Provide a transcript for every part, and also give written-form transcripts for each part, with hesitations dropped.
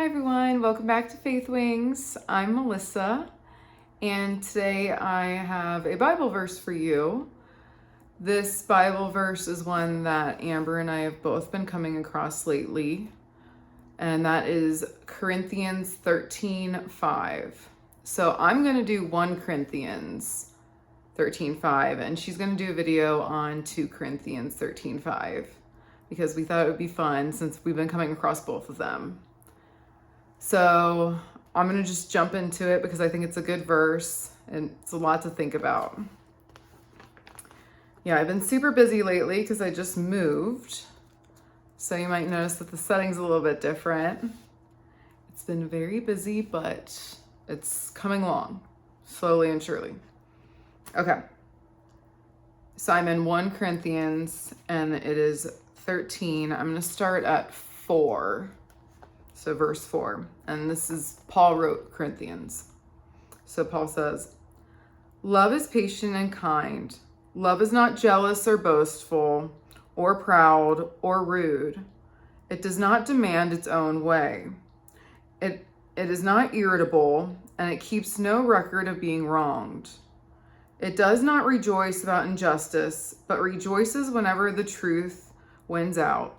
everyone, welcome back to Faith Wings. I'm Melissa, and today I have a Bible verse for you. This Bible verse is one that Amber and I have both been coming across lately, and that is Corinthians 13:5. So I'm going to do 1 Corinthians 13:5, and she's going to do a video on 2 Corinthians 13:5 because we thought it would be fun since we've been coming across both of them. So I'm going to just jump into it because I think it's a good verse and it's a lot to think about. Yeah, I've been super busy lately because I just moved. So you might notice that the setting's a little bit different. It's been very busy, but it's coming along slowly and surely. Okay. So I'm in 1 Corinthians and it is 13. I'm going to start at 4. So verse 4, and this is Paul wrote Corinthians. So Paul says, "Love is patient and kind. Love is not jealous or boastful or proud or rude. It does not demand its own way. It is not irritable, and it keeps no record of being wronged. It does not rejoice about injustice, but rejoices whenever the truth wins out.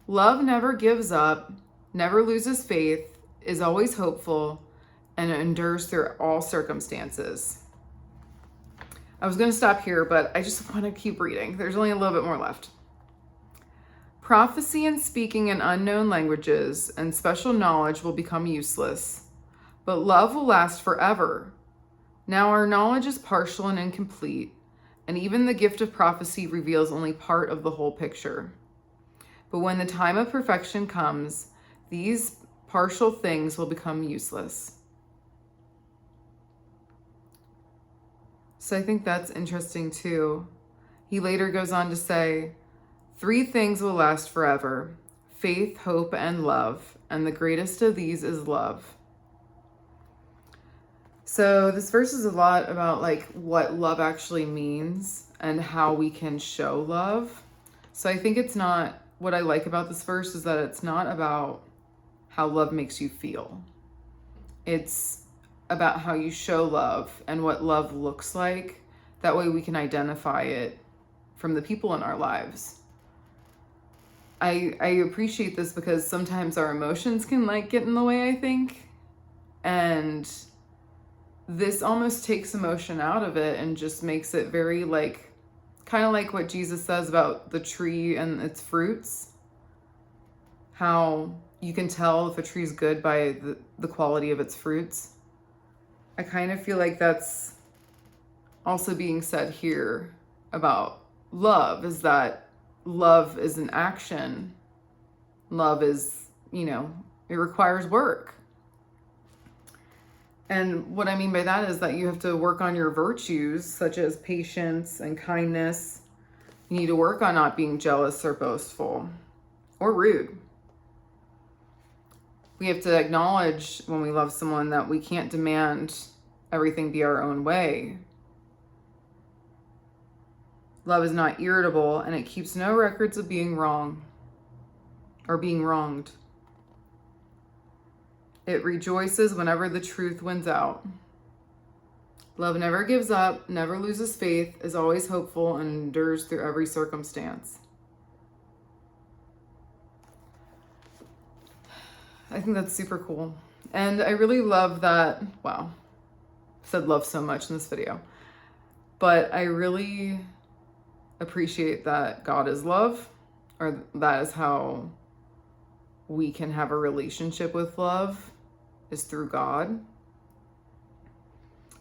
Love never gives up, never loses faith, is always hopeful, and endures through all circumstances." I was going to stop here, but I just want to keep reading. There's only a little bit more left. "Prophecy and speaking in unknown languages and special knowledge will become useless, but love will last forever. Now our knowledge is partial and incomplete, and even the gift of prophecy reveals only part of the whole picture. But when the time of perfection comes, these partial things will become useless." So I think that's interesting too. He later goes on to say, 3 things will last forever: faith, hope, and love. And the greatest of these is love. So this verse is a lot about like what love actually means and how we can show love. So I think it's not, what I like about this verse is that it's not about how love makes you feel. It's about how you show love and what love looks like. That way we can identify it from the people in our lives. I appreciate this because sometimes our emotions can like get in the way, I think. And this almost takes emotion out of it and just makes it very like, kind of like what Jesus says about the tree and its fruits. How you can tell if a tree's good by the quality of its fruits. I kind of feel like that's also being said here about love, is that love is an action. Love is, it requires work. And what I mean by that is that you have to work on your virtues, such as patience and kindness. You need to work on not being jealous or boastful or rude. We have to acknowledge when we love someone that we can't demand everything be our own way. Love is not irritable, and it keeps no records of being wrong or being wronged. It rejoices whenever the truth wins out. Love never gives up, never loses faith, is always hopeful, and endures through every circumstance. I think that's super cool. And I really love that, wow, I said love so much in this video. But I really appreciate that God is love, or that is how we can have a relationship with love, is through God.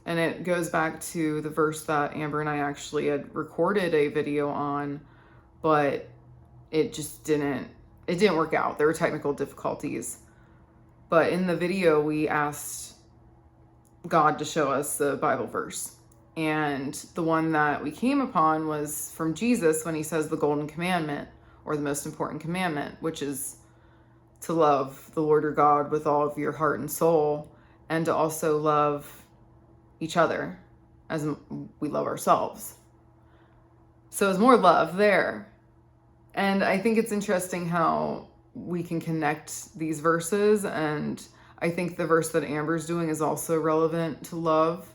And it goes back to the verse that Amber and I actually had recorded a video on, but it just didn't work out. There were technical difficulties. But in the video, we asked God to show us the Bible verse. And the one that we came upon was from Jesus when he says the golden commandment, or the most important commandment, which is to love the Lord your God with all of your heart and soul, and to also love each other as we love ourselves. So there's more love there. And I think it's interesting how we can connect these verses. And I think the verse that Amber's doing is also relevant to love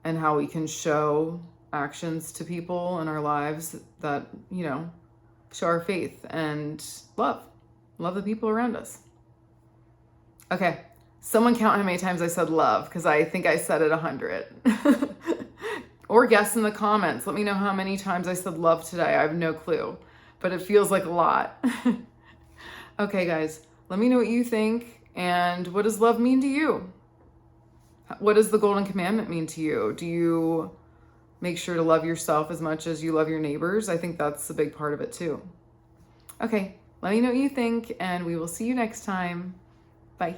and how we can show actions to people in our lives that, you know, show our faith and love the people around us. Okay, someone count how many times I said love, because I think I said it 100. Or guess in the comments. Let me know how many times I said love today. I have no clue, but it feels like a lot. Okay, guys, let me know what you think. And what does love mean to you? What does the golden commandment mean to you? Do you make sure to love yourself as much as you love your neighbors? I think that's a big part of it too. Okay, let me know what you think, and we will see you next time. Bye.